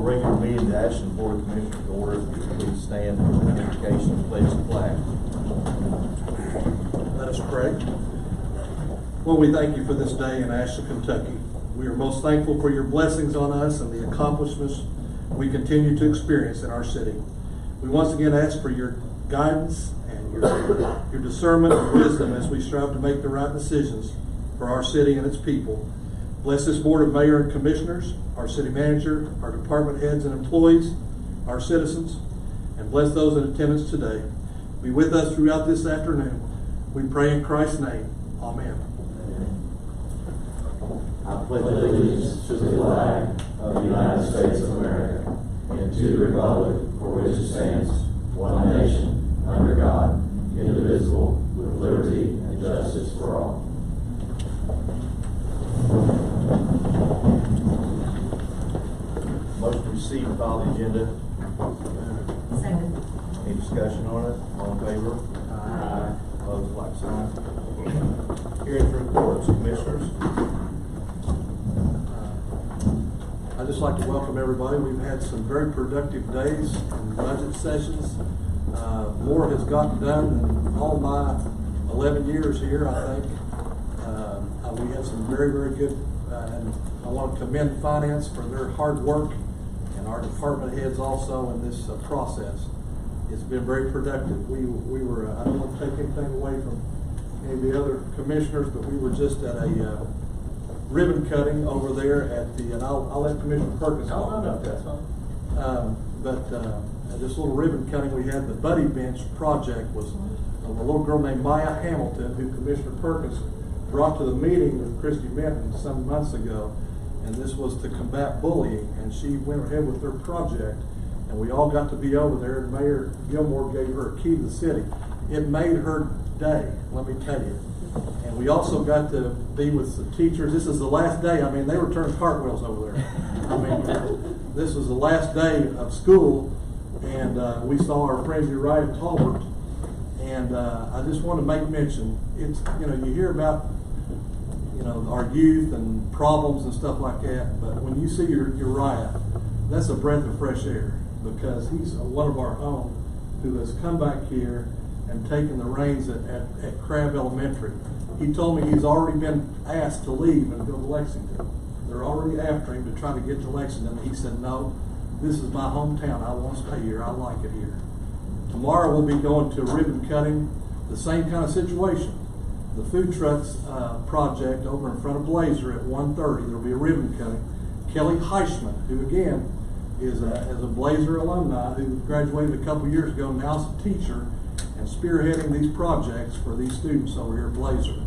will bring your meeting to Ashland Board of Commissioners to order. Please stand for the invocation and pledge the flag. Let us pray. Lord, we thank you for this day in Ashland, Kentucky. We are most thankful for your blessings on us and the accomplishments we continue to experience in our city. We once again ask for your guidance and your discernment and wisdom as we strive to make the right decisions for our city and its people. Bless this board of mayor and commissioners, our city manager, our department heads and employees, our citizens, and bless those in attendance today. Be with us throughout this afternoon. We pray in Christ's name. Amen. I pledge allegiance to the flag of the United States of America and to the republic for which it stands, one nation, under God, indivisible, with liberty and justice for all. Motion to receive and file the agenda. Second. Any discussion on it? All in favor? Aye. Opposed, like sign. Hearing from reports, commissioners. I'd just like to welcome everybody. We've had some very productive days and budget sessions. More has gotten done than all my 11 years here, I think. We had some very, very good, and I want to commend finance for their hard work and our department heads also in this process. It's been very productive. We were, I don't want to take anything away from any of the other commissioners, but we were just at a ribbon cutting over there at the, and I'll let Commissioner Perkins talk about that. At this little ribbon cutting we had, the Buddy Bench project was of a little girl named Maya Hamilton, who Commissioner Perkins brought to the meeting with Christy Benton some months ago, and this was to combat bullying, and she went ahead with her project, and we all got to be over there, and Mayor Gilmore gave her a key to the city. It made her day, let me tell you. And we also got to be with the teachers. This is the last day. I mean, they were turning cartwheels over there. I mean, this was the last day of school, and we saw our friend Uriah Talbert. And I just want to make mention, it's, you know, you hear about, you know, our youth and problems and stuff like that, but when you see Uriah, that's a breath of fresh air, because he's one of our own who has come back here and taken the reins at Crab Elementary. He told me he's already been asked to leave and go to Lexington. They're already after him to try to get to Lexington. He said, no, this is my hometown. I want to stay here. I like it here. Tomorrow we'll be going to ribbon cutting, the same kind of situation. The food trucks project over in front of Blazer at 1:30. There'll be a ribbon cutting. Kelly Heischman, who again is a Blazer alumni who graduated a couple years ago, now is a teacher and spearheading these projects for these students over here at Blazer.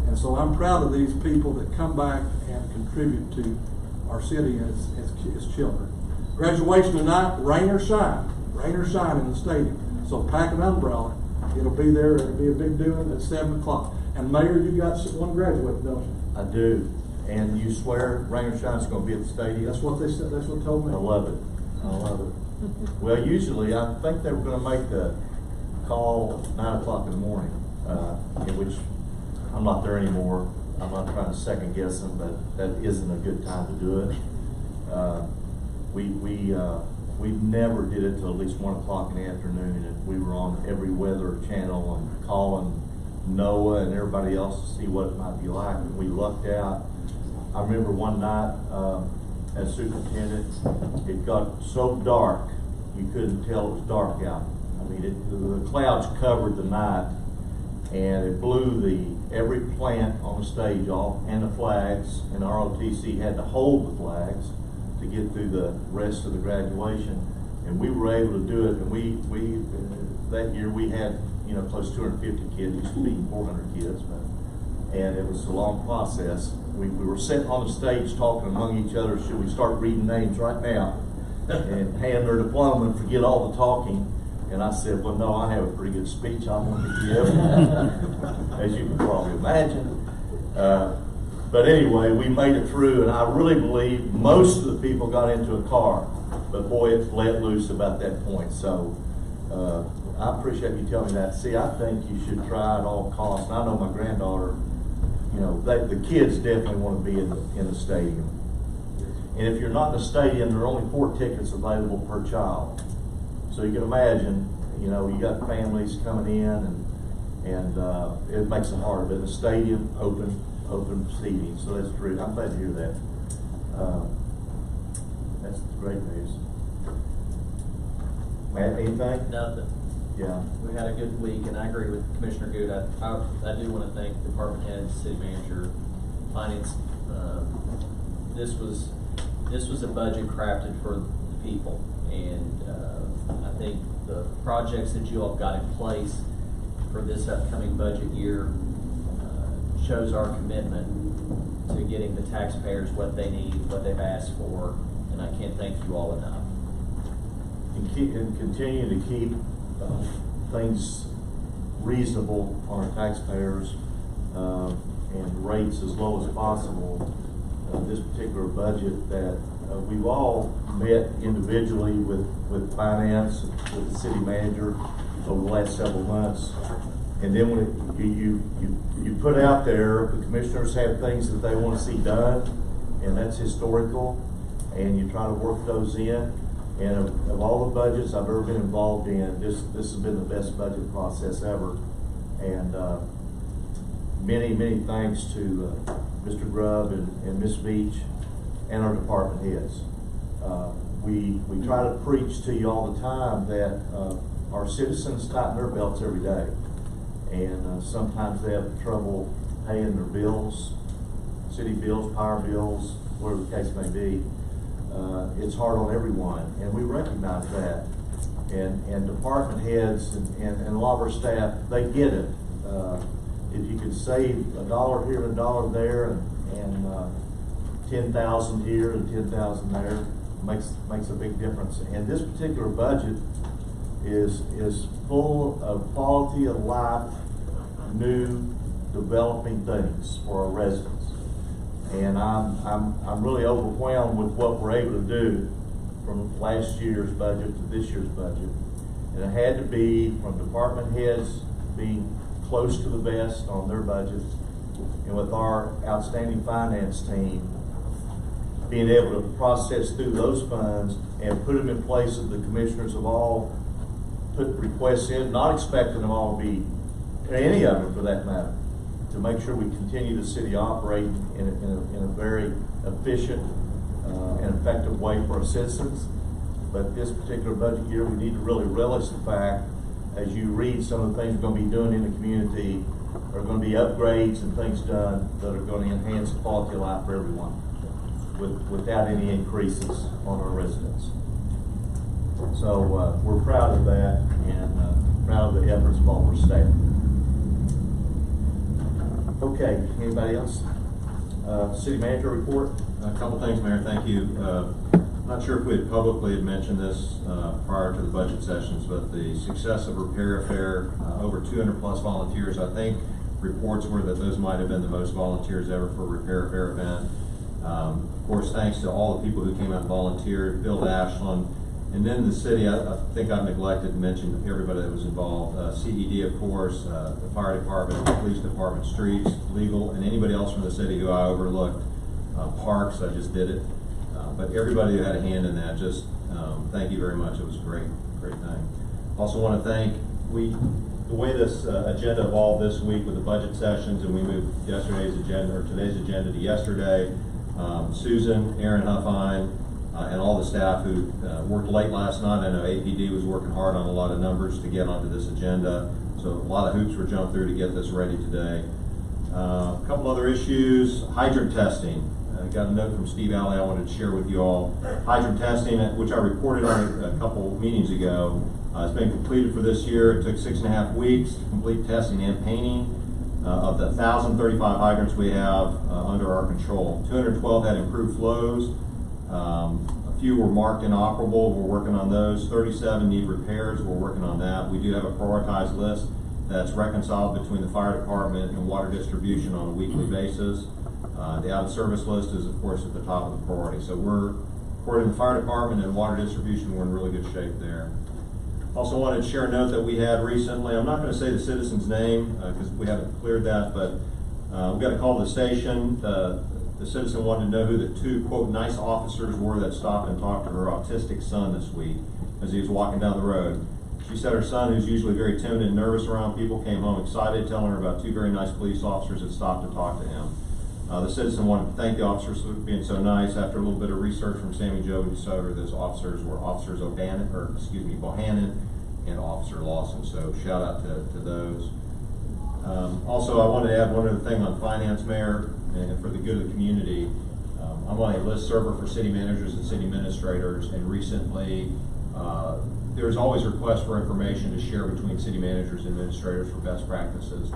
And so I'm proud of these people that come back and contribute to our city as children. Graduation tonight, rain or shine in the stadium. So pack an umbrella. It'll be there. It'll be a big doing at 7 o'clock. And Mayor, you got one graduate, don't you? I do. And you swear rain or shine is going to be at the stadium? That's what they said. That's what told me. I love it. I love it. Well, usually I think they were going to make the call 9 o'clock in the morning, in which I'm not there anymore. I'm not trying to second guess them, but that isn't a good time to do it. We never did it till at least 1 o'clock in the afternoon, and we were on every weather channel and calling NOAA and everybody else to see what it might be like, and we lucked out. I remember one night as superintendent, it got so dark you couldn't tell it was dark out. I mean, the clouds covered the night, and it blew every plant on the stage off, and the flags, and ROTC had to hold the flags to get through the rest of the graduation, and we were able to do it. And we that year we had, you know, close to 250 kids. We used to be 400 kids, and it was a long process. We were sitting on the stage talking among each other. Should we start reading names right now and hand their diploma and forget all the talking? And I said, well, no, I have a pretty good speech I want to give, as you can probably imagine. But anyway, we made it through, and I really believe most of the people got into a car, but boy, it let loose about that point. So I appreciate you telling me that. See, I think you should try at all costs. And I know my granddaughter, you know, the kids definitely want to be in the stadium. And if you're not in the stadium, there are only 4 tickets available per child. So you can imagine, you know, you got families coming in, and it makes it hard. But in the stadium, open seating, so that's true. I'm glad to hear that. That's great news. Matt, anything? Nothing. Yeah. We had a good week, and I agree with Commissioner Good. I do want to thank department heads, city manager, finance. This was a budget crafted for the people, and I think the projects that you all have got in place for this upcoming budget year shows our commitment to getting the taxpayers what they need, what they've asked for, and I can't thank you all enough. And continue to keep things reasonable on our taxpayers and rates as low as possible. This particular budget that we've all met individually with finance, with the city manager over the last several months. And then when you put out there, the commissioners have things that they want to see done, and that's historical, and you try to work those in. And of all the budgets I've ever been involved in, this has been the best budget process ever. And many thanks to Mr. Grubb and Ms. Beach and our department heads. We try to preach to you all the time that our citizens tighten their belts every day. And sometimes they have trouble paying their bills, city bills, power bills, whatever the case may be. It's hard on everyone, and we recognize that. And department heads and a lot of our staff, they get it. If you could save $1 here and $1 there, and 10,000 here and 10,000 there, makes a big difference. And this particular budget is full of quality of life, new developing things for our residents. And I'm really overwhelmed with what we're able to do from last year's budget to this year's budget. And it had to be from department heads being close to the best on their budgets, and with our outstanding finance team being able to process through those funds and put them in place that the commissioners have all put requests in, not expecting them all to be, any of them for that matter, to make sure we continue the city operating in a very efficient and effective way for our citizens. But this particular budget year, we need to really relish the fact, as you read some of the things we're going to be doing in the community, there are going to be upgrades and things done that are going to enhance the quality of life for everyone without any increases on our residents. So we're proud of that, and proud of the efforts of all our staff. Okay, anybody else? City manager report? A couple things, Mayor, thank you. Not sure if we had publicly mentioned this prior to the budget sessions, but the success of Repair a Fair, over 200 plus volunteers. I think reports were that those might have been the most volunteers ever for a Repair a Fair event. Of course, thanks to all the people who came out and volunteered, Bill Ashland, and then the city. I think I've neglected to mention everybody that was involved. CED, of course, the fire department, the police department, streets, legal, and anybody else from the city who I overlooked. Parks, I just did it. But everybody who had a hand in that, just thank you very much. It was a great thing. Also want to thank, the way this agenda evolved this week with the budget sessions, and we moved yesterday's agenda, or today's agenda to yesterday. Susan, Aaron Huffine, and all the staff who worked late last night. I know APD was working hard on a lot of numbers to get onto this agenda. So a lot of hoops were jumped through to get this ready today. A couple other issues, hydrant testing. Got a note from Steve Alley I wanted to share with you all. Hydrant testing, which I reported on a couple meetings ago, it's been completed for this year. It took 6.5 weeks to complete testing and painting of the 1,035 hydrants we have under our control. 212 had improved flows. A few were marked inoperable. We're working on those. 37 need repairs. We're working on that. We do have a prioritized list that's reconciled between the fire department and water distribution on a weekly basis. The out-of-service list is, of course, at the top of the priority. So we're, according to the fire department and water distribution, we're in really good shape there. Also wanted to share a note that we had recently. I'm not going to say the citizen's name because we haven't cleared that, but we got a call to the station. The the citizen wanted to know who the two, quote, nice officers were that stopped and talked to her autistic son this week as he was walking down the road. She said her son, who's usually very timid and nervous around people, came home excited, telling her about two very nice police officers that stopped to talk to him. The citizen wanted to thank the officers for being so nice. After a little bit of research from Sammy Joe, we discovered those officers were Officers Bohannon and Officer Lawson. So shout out to those. Also, I wanted to add one other thing on finance, Mayor, and for the good of the community. I'm on a list server for city managers and city administrators, and recently there's always requests for information to share between city managers and administrators for best practices.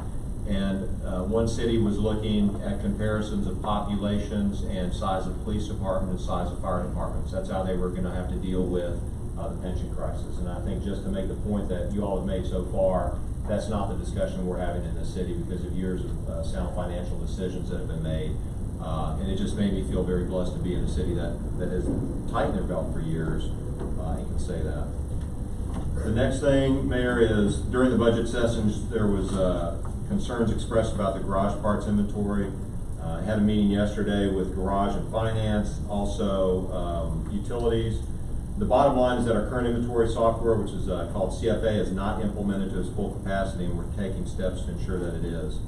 And one city was looking at comparisons of populations and size of police department and size of fire departments. That's how they were going to have to deal with the pension crisis. And I think just to make the point that you all have made so far, that's not the discussion we're having in this city because of years of sound financial decisions that have been made. And it just made me feel very blessed to be in a city that has tightened their belt for years. I can say that. The next thing, Mayor, is during the budget sessions, there was concerns expressed about the garage parts inventory. I had a meeting yesterday with garage and finance, also utilities. The bottom line is that our current inventory software, which is called CFA, is not implemented to its full capacity, and we're taking steps to ensure that it is.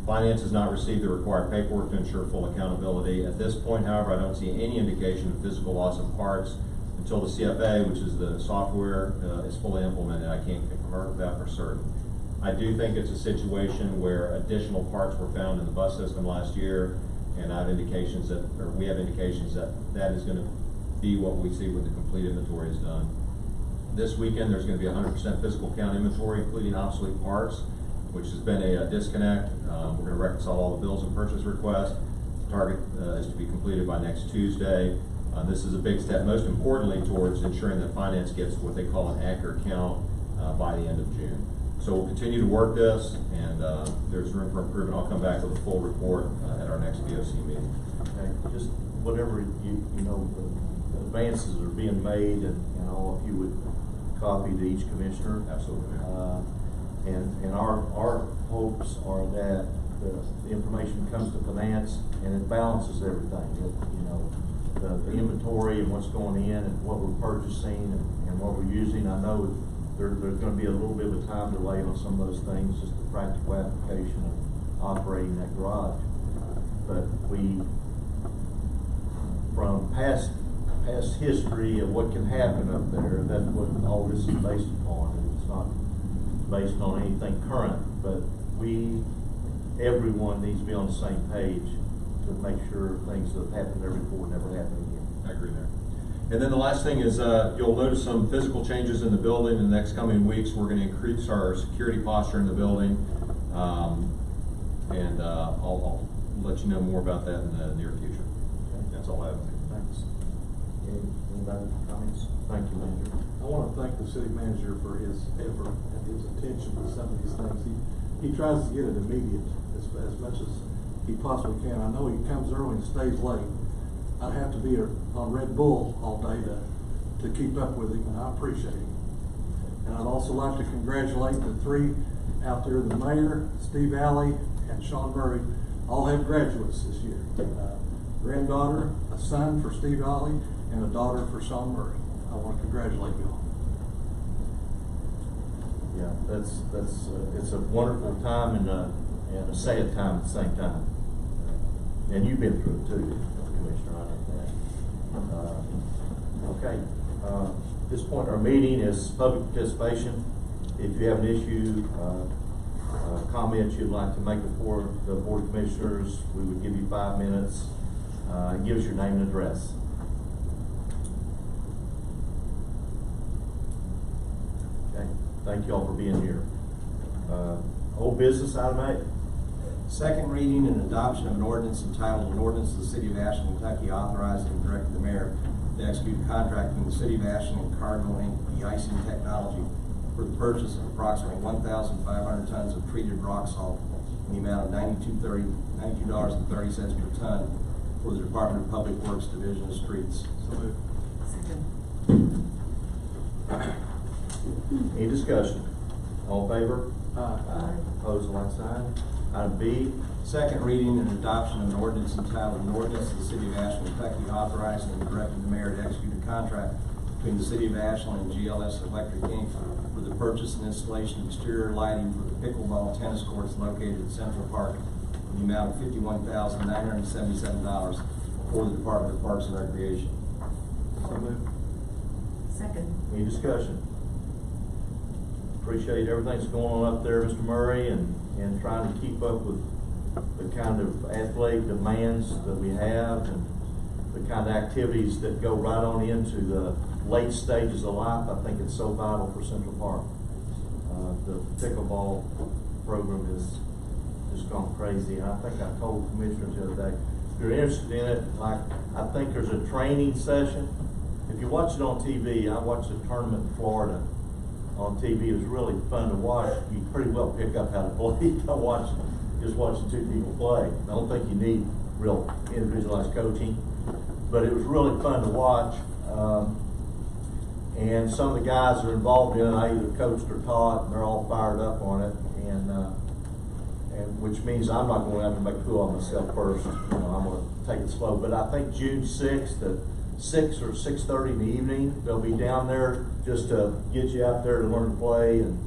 Finance has not received the required paperwork to ensure full accountability. At this point, however, I don't see any indication of physical loss of parts until the CFA, which is the software, is fully implemented. I can't confirm that for certain. I do think it's a situation where additional parts were found in the bus system last year, and I have indications that, or we have indications that that is going to be what we see when the complete inventory is done. This weekend, there's going to be 100% physical count inventory, including obsolete parts, which has been a disconnect. We're going to reconcile all the bills and purchase requests. The target is to be completed by next Tuesday. This is a big step, most importantly, towards ensuring that finance gets what they call an accurate count by the end of June. So we'll continue to work this, and there's room for improvement. I'll come back with a full report at our next VOC meeting. Okay, just whatever you know, the advances are being made, and all, if you would copy to each commissioner. Absolutely. And our hopes are that the information comes to finance and it balances everything. The inventory and what's going in and what we're purchasing and what we're using. I know there's going to be a little bit of a time delay on some of those things, just the practical application of operating that garage. But from past history of what can happen up there, that's what all this is based upon. It's not based on anything current, but everyone needs to be on the same page to make sure things that have happened there before never happen again. I agree there. And then the last thing is you'll notice some physical changes in the building in the next coming weeks. We're going to increase our security posture in the building, and I'll let you know more about that in the near future. Okay. That's all I have. Thanks. Anybody comments? Thank you, Manager. I want to thank the city manager for his effort and his attention to some of these things. He tries to get it immediate as much as he possibly can. I know he comes early and stays late. I'd have to be on Red Bull all day to keep up with him, and I appreciate him. And I'd also like to congratulate the three out there, the mayor, Steve Alley, and Sean Murray, all have graduates this year. Granddaughter, a son for Steve Alley, and a daughter for Sean Murray. I want to congratulate you all. Yeah, it's a wonderful time and a sad time at the same time. And you've been through it too, Commissioner. I know that. Okay. At this point, our meeting is public participation. If you have an issue, comment you'd like to make before the Board of Commissioners, we would give you 5 minutes. Give us your name and address. Okay. Thank you all for being here. Old business, item 8. Second reading and adoption of an ordinance entitled, an ordinance of the City of Ashland, Kentucky, authorizing and directing the mayor to execute a contract between the City of Ashland and Cardinal Inc., de-icing technology, for the purchase of approximately 1,500 tons of treated rock salt in the amount of $92.30 per ton for the Department of Public Works Division of Streets. So moved. Second. Any discussion? All in favor? Aye. Opposed, like sign. Item B, Second reading and adoption of an ordinance entitled, an ordinance of the City of Ashland, Kentucky authorizing and directing the mayor to execute a contract between the City of Ashland and GLS Electric Inc. for the purchase and installation of exterior lighting for the pickleball tennis courts located at Central Park in the amount of $51,977 for the Department of Parks and Recreation. So moved. Second. any discussion? Appreciate everything that's going on up there, Mr. Murray, and trying to keep up with the kind of athletic demands that we have and the kind of activities that go right on into the late stages of life. I think it's so vital for Central Park. The pickleball program is just gone crazy, and I think I told commissioners the other day, if you're interested in it, like, I think there's a training session. If you watch it on TV, I watched a tournament in Florida on TV. It was really fun to watch. You pretty well pick up how to play. Just watching two people play. I don't think you need real individualized coaching, but it was really fun to watch. And some of the guys that are involved in it, I either coached or taught, and they're all fired up on it. And which means I'm not going to have to make a fool of myself first. I'm going to take it slow. But I think June 6th at 6 or 6:30 in the evening, they'll be down there just to get you out there to learn to play and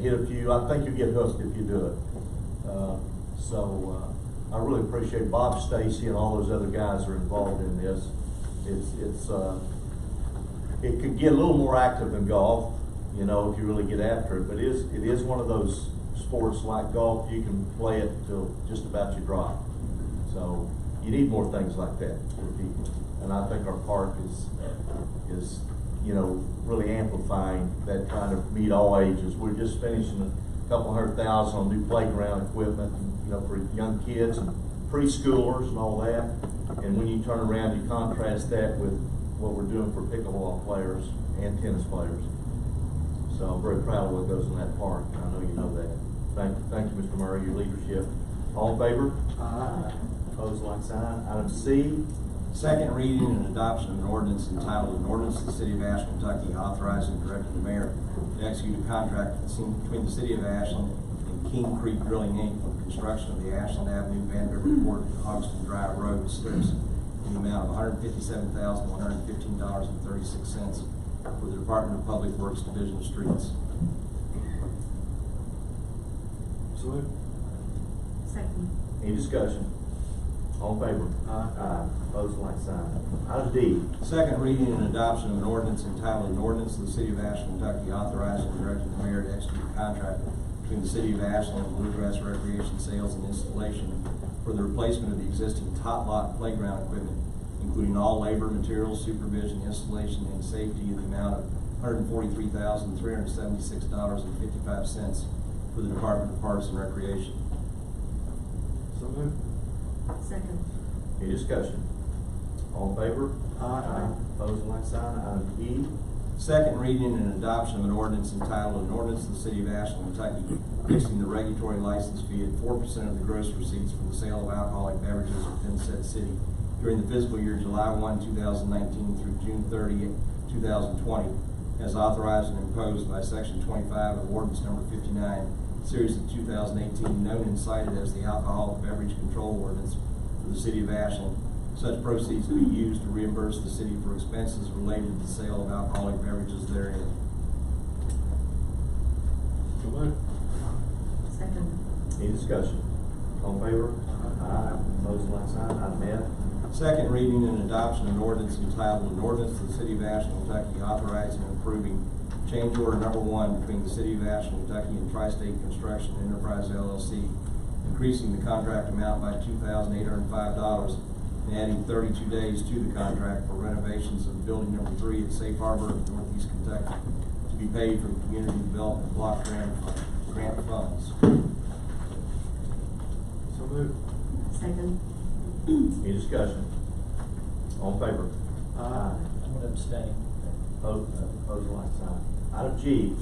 hit a few. I think you get hooked if you do it. I really appreciate Bob Stacy and all those other guys that are involved in this. It could get a little more active than golf, if you really get after it. But it is one of those sports like golf. You can play it till just about you drop. So you need more things like that for people. And I think our park is really amplifying that kind of meet all ages. We're just finishing a couple $100,000 on new playground equipment, for young kids and preschoolers and all that. And when you turn around, you contrast that with what we're doing for pickleball players and tennis players. So I'm very proud of what goes in that park, and I know you know that. Thank you, Mr. Murray, your leadership. All in favor? Aye. Opposed, like sign. Item C, Second reading and adoption of an ordinance entitled, an ordinance of the City of Ashland, Kentucky authorizing and directing the mayor to execute a contract between the City of Ashland and King Creek Drilling Inc. for the construction of the Ashland Avenue, Van Riverport, Hogston Drive Road slips in the amount of $157,115.36 for the Department of Public Works Division of Streets. So moved. Second. any discussion? All in favor? Aye. Opposed, like sign. Item D, Second reading and adoption of an ordinance entitled, an ordinance of the City of Ashland, Kentucky authorizing and directing the mayor to execute a contract between the City of Ashland and Bluegrass Recreation Sales and Installation for the replacement of the existing top lot playground equipment, including all labor, materials, supervision, installation, and safety in the amount of $143,376.55 for the Department of Parks and Recreation. So moved. Second. any discussion? All in favor? Aye. Opposed, like sign. Item E, Second reading and adoption of an ordinance entitled, an ordinance of the City of Ashland, Kentucky, fixing the regulatory license fee at 4% of the gross receipts from the sale of alcoholic beverages within said city during the fiscal year July 1, 2019 through June 30, 2020, as authorized and imposed by Section 25 of Ordinance Number 59, Series of 2018, known and cited as the Alcoholic Beverage Control Ordinance for the City of Ashland. Such proceeds to be used to reimburse the city for expenses related to the sale of alcoholic beverages therein. So moved. Second. any discussion? All in favor? Aye. Opposed, like sign. Item F, Second reading and adoption of an ordinance entitled, an ordinance of the City of Ashland, Kentucky authorizing and approving change order number 1 between the City of Ashland, Kentucky and Tri-State Construction Enterprise LLC, increasing the contract amount by $2,805 and adding 32 days to the contract for renovations of building number 3 at Safe Harbor, Northeast Kentucky, to be paid from Community Development Block Grant funds. So moved. Second. any discussion? All in favor? Aye. I'm going to abstain. Opposed, like sign. Item G,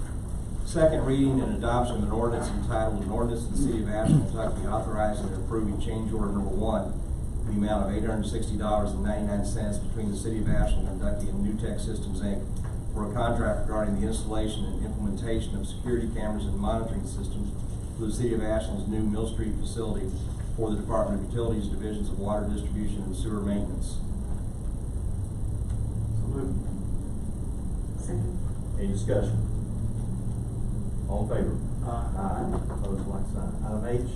Second reading and adoption of an ordinance entitled, an ordinance of the City of Ashland, Kentucky authorizing and approving change order number 1 in the amount of $860.99 between the City of Ashland, Kentucky and New Tech Systems, Inc. for a contract regarding the installation and implementation of security cameras and monitoring systems for the City of Ashland's new Mill Street facility for the Department of Utilities Divisions of Water Distribution and Sewer Maintenance. So moved. Second. Any discussion? All in favor? Aye. Opposed, like sign. Item H.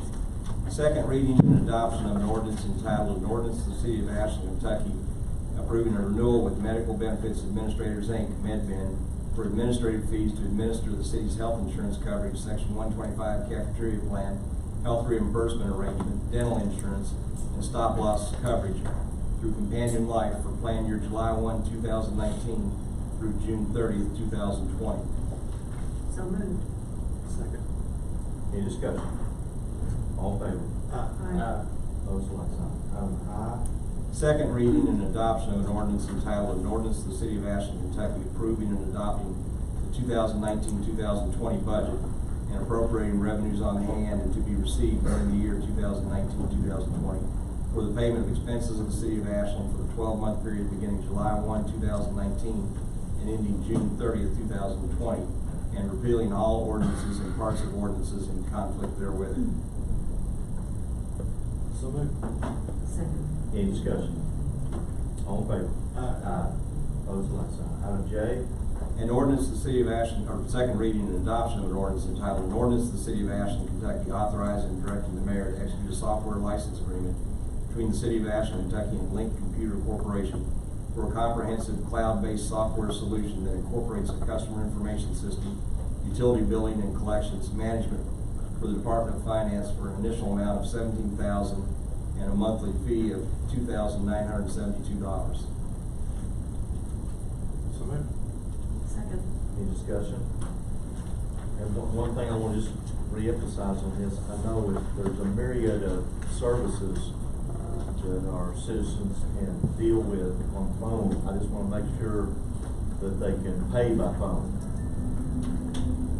Second reading and adoption of an ordinance entitled, "An Ordinance to the City of Ashland, Kentucky, approving a renewal with Medical Benefits Administrators, Inc., MedBen, for administrative fees to administer the city's health insurance coverage, Section 125 cafeteria plan, health reimbursement arrangement, dental insurance, and stop-loss coverage through Companion Life for plan year July 1, 2019 through June 30th, 2020. So moved. Second. Any discussion? All in favor? Aye. Opposed, like sign. Item I. Second reading and adoption of an ordinance entitled, "An Ordinance to the City of Ashland, Kentucky, approving and adopting the 2019-2020 budget and appropriating revenues on hand and to be received during the year 2019-2020 for the payment of expenses of the City of Ashland for the 12-month period beginning July 1, 2019 and ending June 30th, 2020, and repealing all ordinances and parts of ordinances in conflict therewith." So moved. Second. Any discussion? All in favor? Aye. Opposed, like sign. Item J. An ordinance to the City of Ashland, or second reading and adoption of an ordinance entitled, "An Ordinance to the City of Ashland, Kentucky, authorizing and directing the mayor to execute a software license agreement between the City of Ashland, Kentucky and Link Computer Corporation for a comprehensive cloud-based software solution that incorporates a customer information system, utility billing and collections management for the Department of Finance for an initial amount of $17,000 and a monthly fee of $2,972. So moved. Second. Any discussion? And one thing I want to just reemphasize on this, I know there's a myriad of services that our citizens can deal with on the phone. I just want to make sure that they can pay by phone.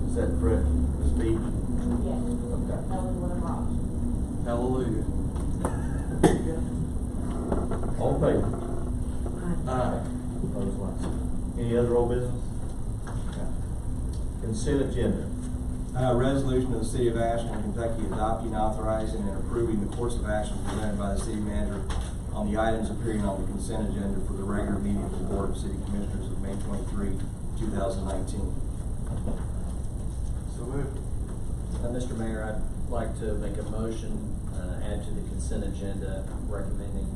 Is that correct, Ms. Beach? Yes, Okay. that was one of our options. Hallelujah. All in favor? Aye. Opposed, like sign. Any other old business? Okay. Consent agenda. Resolution of the City of Ashland, Kentucky, adopting, authorizing, and approving the course of action presented by the city manager on the items appearing on the consent agenda for the regular meeting of the Board of City Commissioners of May 23, 2019. So moved. Mr. Mayor, I'd like to make a motion, add to the consent agenda, recommending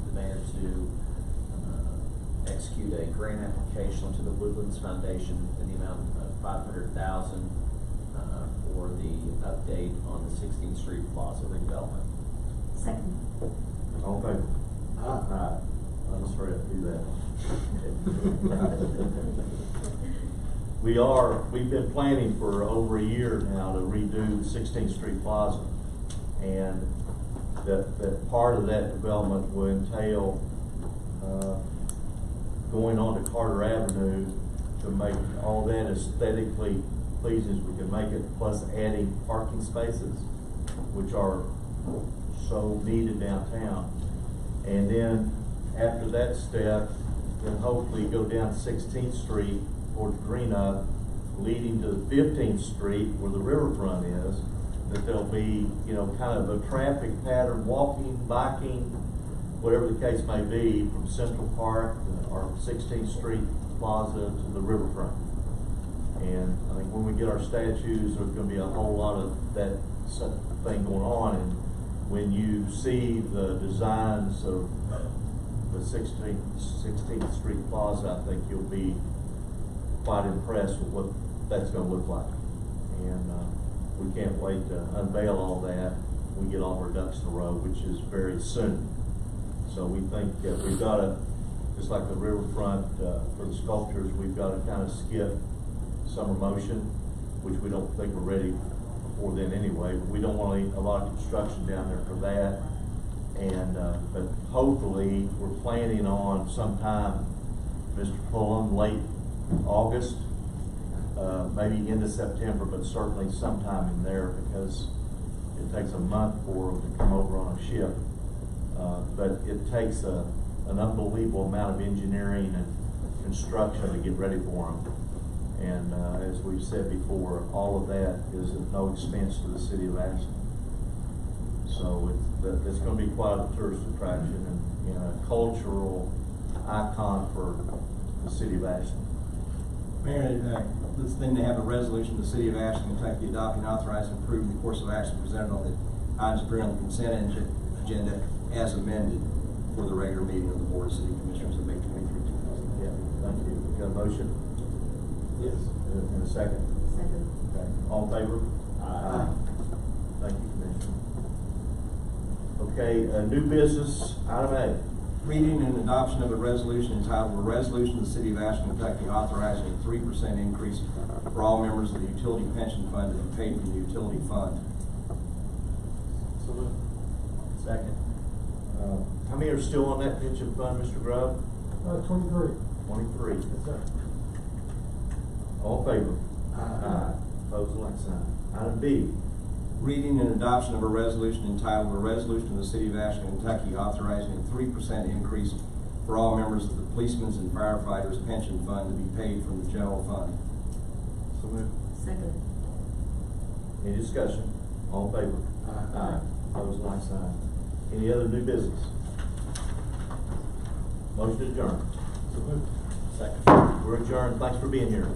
the mayor to execute a grant application to the Woodlands Foundation in the amount of $500,000 for the update on the 16th Street Plaza redevelopment. Second. All in favor? Aye. I'll just hurry up and do that. We've been planning for over a year now to redo 16th Street Plaza. And that part of that development will entail going on to Carter Avenue to make all that aesthetically pleasing as we can make it, plus adding parking spaces, which are so needed downtown. And then after that step, then hopefully go down 16th Street towards Greenup, leading to 15th Street where the riverfront is, that there'll be, kind of a traffic pattern, walking, biking, whatever the case may be, from Central Park or 16th Street Plaza to the riverfront. And I think when we get our statues, there's going to be a whole lot of that thing going on. And when you see the designs of the 16th Street Plaza, I think you'll be quite impressed with what that's going to look like. And we can't wait to unveil all that when we get all our ducks in a row, which is very soon. So we think we've got to, just like the riverfront for the sculptures, we've got to kind of skip summer motion, which we don't think we're ready before then anyway. But we don't want a lot of construction down there for that. And but hopefully we're planning on sometime, Mr. Pullum, late August, maybe into September, but certainly sometime in there, because it takes a month for them to come over on a ship. But it takes an unbelievable amount of engineering and construction to get ready for them. And, as we've said before, all of that is at no expense to the city of Ashland. So it's gonna be quite a tourist attraction and a cultural icon for the city of Ashland. Mayor, this thing to have a resolution, the city of Ashland, Kentucky adopting, authorizing, and approving the course of action presented on the items appearing on the consent agenda as amended for the regular meeting of the Board of City Commissioners of May 23, 2000. Yeah, thank you. Got a motion? Yes. And a second? Second. Okay. All in favor? Aye. Thank you, Commissioner. Okay, new business, item A. Reading and adoption of a resolution entitled, "A Resolution of the City of Ashland, Kentucky authorizing a 3% increase for all members of the utility pension fund to be paid from the utility fund." So moved. Second. How many are still on that pension fund, Mr. Grove? 23. 23. Yes, sir. All in favor? Aye. Opposed, like sign. Item B. Reading and adoption of a resolution entitled, "A Resolution of the City of Ashland, Kentucky authorizing a 3% increase for all members of the policemen's and firefighters pension fund to be paid from the general fund." So moved. Second. Any discussion? All in favor? Aye. Opposed, like sign. Any other new business? Motion adjourned. So moved. Second. We're adjourned. Thanks for being here.